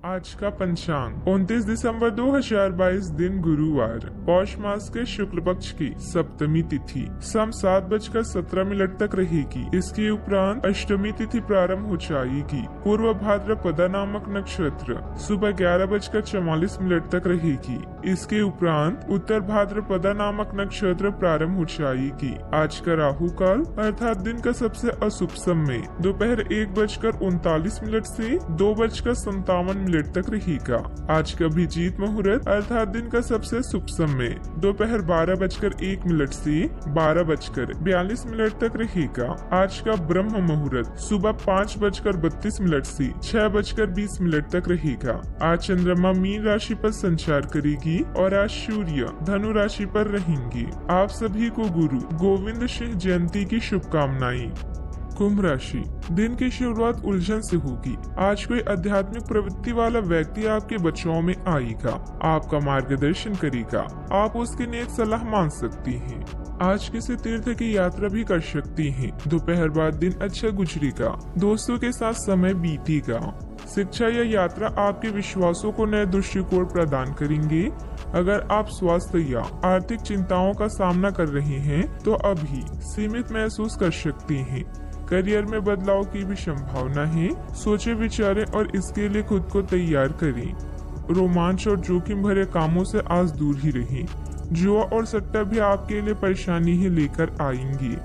आज का पंचांग 29 दिसंबर 2022 दिन गुरुवार, पौष मास के शुक्ल पक्ष की सप्तमी तिथि शाम 7:17 तक रहेगी। इसके उपरांत अष्टमी तिथि प्रारंभ हो जाएगी। पूर्व भाद्रपदा नामक नक्षत्र सुबह 11:44 तक रहेगी। इसके उपरांत उत्तर भाद्रपदा नामक नक्षत्र प्रारंभ हो जाएगी। आज का राहु काल अर्थात दिन का सबसे अशुभ समय दोपहर 1:39 से 2:57 तक रहेगा। आज का अभिजीत मुहूर्त अर्थात दिन का सबसे शुभ समय दोपहर 12:01 से 12:42 तक रहेगा। आज का ब्रह्म मुहूर्त सुबह 5:32 से 6:20 तक रहेगा। आज चंद्रमा मीन राशि पर संचार करेगी और आज सूर्य धनु राशि पर रहेंगे। आप सभी को गुरु गोविंद सिंह जयंती की शुभकामनाएं। कुंभ राशि, दिन की शुरुआत उलझन से होगी। आज कोई आध्यात्मिक प्रवृत्ति वाला व्यक्ति आपके बचाव में आएगा, आपका मार्गदर्शन करेगा। आप उसकी नेक सलाह मान सकती हैं। आज किसी तीर्थ की यात्रा भी कर सकती हैं। दोपहर बाद दिन अच्छा गुजरेगा। दोस्तों के साथ समय बीतेगा। शिक्षा या यात्रा आपके विश्वासों को नए दृष्टिकोण प्रदान करेंगे। अगर आप स्वास्थ्य या आर्थिक चिंताओं का सामना कर रहे हैं तो अभी सीमित महसूस कर सकते हैं। करियर में बदलाव की भी संभावना है। सोचे विचारें और इसके लिए खुद को तैयार करें। रोमांच और जोखिम भरे कामों से आज दूर ही रहें। जुआ और सट्टा भी आपके लिए परेशानी ही लेकर आएंगे।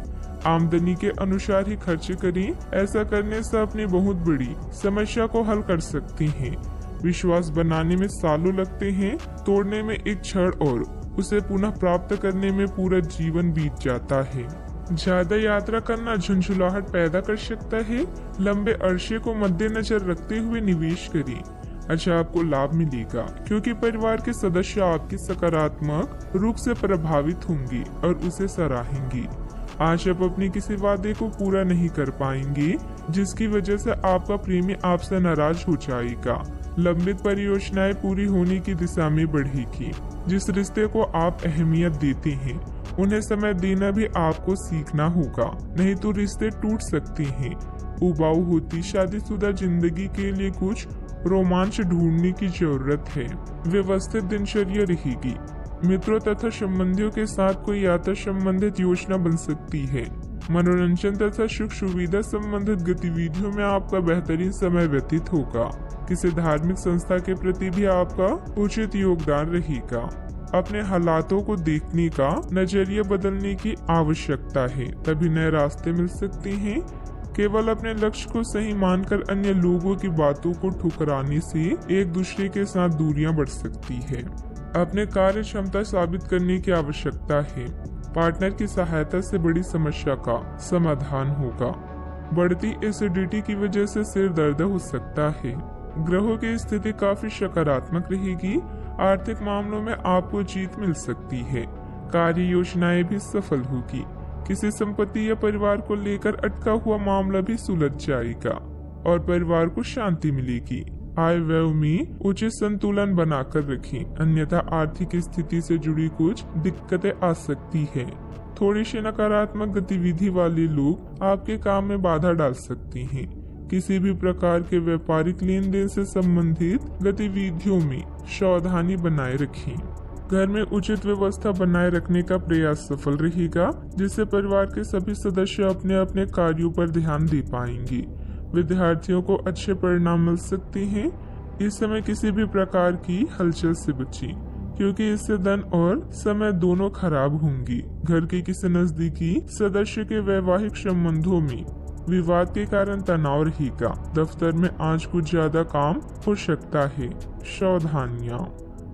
आमदनी के अनुसार ही खर्च करें। ऐसा करने से अपनी बहुत बड़ी समस्या को हल कर सकते हैं। विश्वास बनाने में सालों लगते हैं, तोड़ने में एक क्षण और उसे पुनः प्राप्त करने में पूरा जीवन बीत जाता है। ज्यादा यात्रा करना झुंझुलाहट पैदा कर सकता है। लंबे अरसे को मद्देनजर रखते हुए निवेश करें। अच्छा आपको लाभ मिलेगा क्योंकि परिवार के सदस्य आपकी सकारात्मक रूप से प्रभावित होंगे और उसे सराहेंगे। आज आप अपने किसी वादे को पूरा नहीं कर पाएंगे जिसकी वजह से आपका प्रेमी आपसे नाराज हो जाएगा। लंबित परियोजनाएं पूरी होने की दिशा में बढ़ेगी। जिस रिश्ते को आप अहमियत देते हैं उन्हें समय देना भी आपको सीखना होगा, नहीं तो रिश्ते टूट सकते हैं। उबाऊ होती शादीशुदा जिंदगी के लिए कुछ रोमांच ढूंढने की जरूरत है। व्यवस्थित दिनचर्या रहेगी। मित्रों तथा संबंधियों के साथ कोई यात्रा संबंधित योजना बन सकती है। मनोरंजन तथा सुख सुविधा संबंधित गतिविधियों में आपका बेहतरीन समय व्यतीत होगा। किसी धार्मिक संस्था के प्रति भी आपका उचित योगदान रहेगा। अपने हालातों को देखने का नजरिया बदलने की आवश्यकता है, तभी नए रास्ते मिल सकते हैं। केवल अपने लक्ष्य को सही मानकर अन्य लोगों की बातों को ठुकराने से एक दूसरे के साथ दूरियां बढ़ सकती है। अपने कार्य क्षमता साबित करने की आवश्यकता है। पार्टनर की सहायता से बड़ी समस्या का समाधान होगा। बढ़ती एसिडिटी की वजह से सिर दर्द हो सकता है। ग्रहों की स्थिति काफी सकारात्मक रहेगी। आर्थिक मामलों में आपको जीत मिल सकती है। कार्य योजनाएं भी सफल होगी। किसी संपत्ति या परिवार को लेकर अटका हुआ मामला भी सुलझ जाएगा और परिवार को शांति मिलेगी। आय व्यय में उचित संतुलन बनाकर रखें, अन्यथा आर्थिक स्थिति से जुड़ी कुछ दिक्कतें आ सकती है। थोड़ी सी नकारात्मक गतिविधि वाले लोग आपके काम में बाधा डाल सकते हैं। किसी भी प्रकार के व्यापारिक लेन देन से संबंधित गतिविधियों में सावधानी बनाए रखें। घर में उचित व्यवस्था बनाए रखने का प्रयास सफल रहेगा, जिससे परिवार के सभी सदस्य अपने अपने कार्यों पर ध्यान दे पाएंगे। विद्यार्थियों को अच्छे परिणाम मिल सकते हैं। इस समय किसी भी प्रकार की हलचल से बचें, क्योंकि इससे धन और समय दोनों खराब होंगे। घर के किसी नजदीकी सदस्य के वैवाहिक संबंधों में विवाद के कारण तनाव रहेगा। दफ्तर में आज कुछ ज्यादा काम हो सकता है। सावधानियां,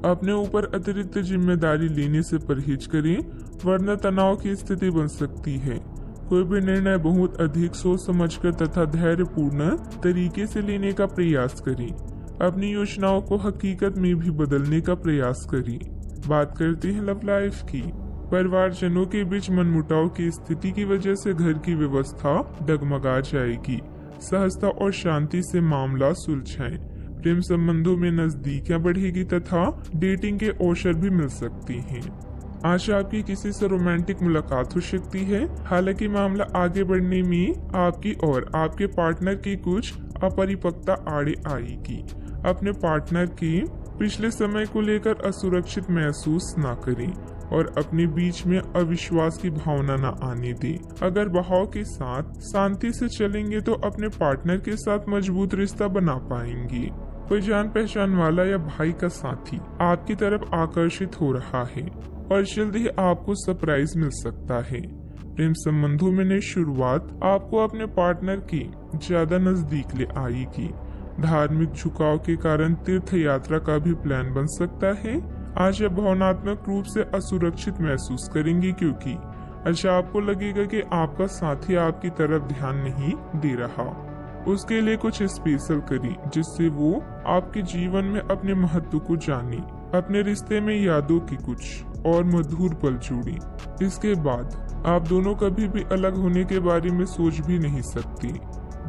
अपने ऊपर अतिरिक्त जिम्मेदारी लेने से परहेज करें, वरना तनाव की स्थिति बन सकती है। कोई भी निर्णय बहुत अधिक सोच समझकर तथा धैर्यपूर्ण तरीके से लेने का प्रयास करें। अपनी योजनाओं को हकीकत में भी बदलने का प्रयास करें। बात करते हैं लव लाइफ की। परिवारजनों के बीच मनमुटाव की स्थिति की वजह से घर की व्यवस्था डगमगा जाएगी। सहजता और शांति से मामला सुलझाएं। प्रेम संबंधों में नजदीकियां बढ़ेगी तथा डेटिंग के अवसर भी मिल सकती हैं। आज आपकी किसी से रोमांटिक मुलाकात हो सकती है। हालांकि मामला आगे बढ़ने में आपकी और आपके पार्टनर की कुछ अपरिपक्वता आड़े आएगी। अपने पार्टनर की पिछले समय को लेकर असुरक्षित महसूस ना करें और अपने बीच में अविश्वास की भावना न आने दें। अगर बहाव के साथ शांति से चलेंगे तो अपने पार्टनर के साथ मजबूत रिश्ता बना पाएंगे। कोई जान पहचान वाला या भाई का साथी आपकी तरफ आकर्षित हो रहा है और जल्द ही आपको सरप्राइज मिल सकता है। प्रेम संबंधों में नई शुरुआत आपको अपने पार्टनर की ज्यादा नजदीक ले आएगी। धार्मिक झुकाव के कारण तीर्थ यात्रा का भी प्लान बन सकता है। आज आप भावनात्मक रूप से असुरक्षित महसूस करेंगे क्योंकि आज आपको लगेगा कि आपका साथी आपकी तरफ ध्यान नहीं दे रहा। उसके लिए कुछ स्पेशल करें जिससे वो आपके जीवन में अपने महत्व को जाने। अपने रिश्ते में यादों की कुछ और मधुर पल जोड़ी। इसके बाद आप दोनों कभी भी अलग होने के बारे में सोच भी नहीं सकते।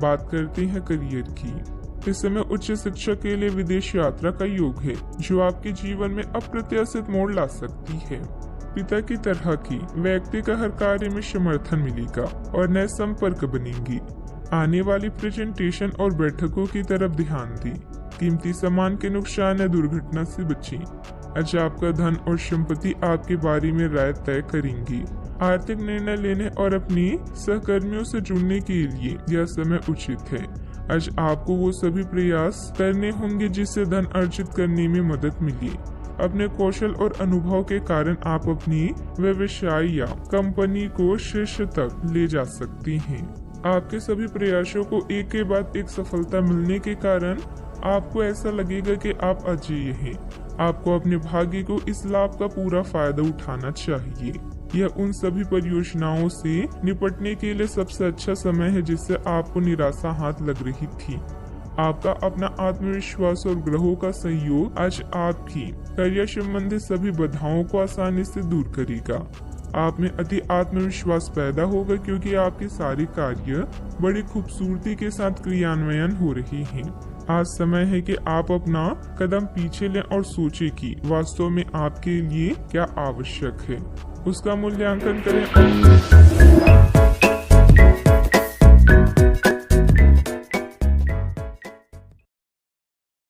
बात करते हैं करियर की। इस समय उच्च शिक्षा के लिए विदेश यात्रा का योग है जो आपके जीवन में अप्रत्याशित मोड़ ला सकती है। पिता की तरह की व्यक्ति का हर कार्य में समर्थन मिलेगा और नए संपर्क बनेंगे। आने वाली प्रेजेंटेशन और बैठकों की तरफ ध्यान दें। कीमती सामान के नुकसान या दुर्घटना से बचें। आज आपका धन और संपत्ति आपके बारे में राय तय करेंगी। आर्थिक निर्णय लेने और अपनी सहकर्मियों से जुड़ने के लिए यह समय उचित है। आज आपको वो सभी प्रयास करने होंगे जिससे धन अर्जित करने में मदद मिले। अपने कौशल और अनुभव के कारण आप अपनी व्यवसाय या कंपनी को शीर्ष तक ले जा सकती हैं। आपके सभी प्रयासों को एक के बाद एक सफलता मिलने के कारण आपको ऐसा लगेगा कि आप अजेय हैं। आपको अपने भाग्य को इस लाभ का पूरा फायदा उठाना चाहिए। यह उन सभी परियोजनाओं से निपटने के लिए सबसे अच्छा समय है जिससे आपको निराशा हाथ लग रही थी। आपका अपना आत्मविश्वास और ग्रहों का सहयोग आज आपकी करियर संबंधित सभी बाधाओं को आसानी से दूर करेगा। आप में अति आत्मविश्वास पैदा होगा क्योंकि आपके सारे कार्य बड़ी खूबसूरती के साथ क्रियान्वयन हो रहे हैं। आज समय है कि आप अपना कदम पीछे लें और सोचें कि वास्तव में आपके लिए क्या आवश्यक है। उसका मूल्यांकन करें।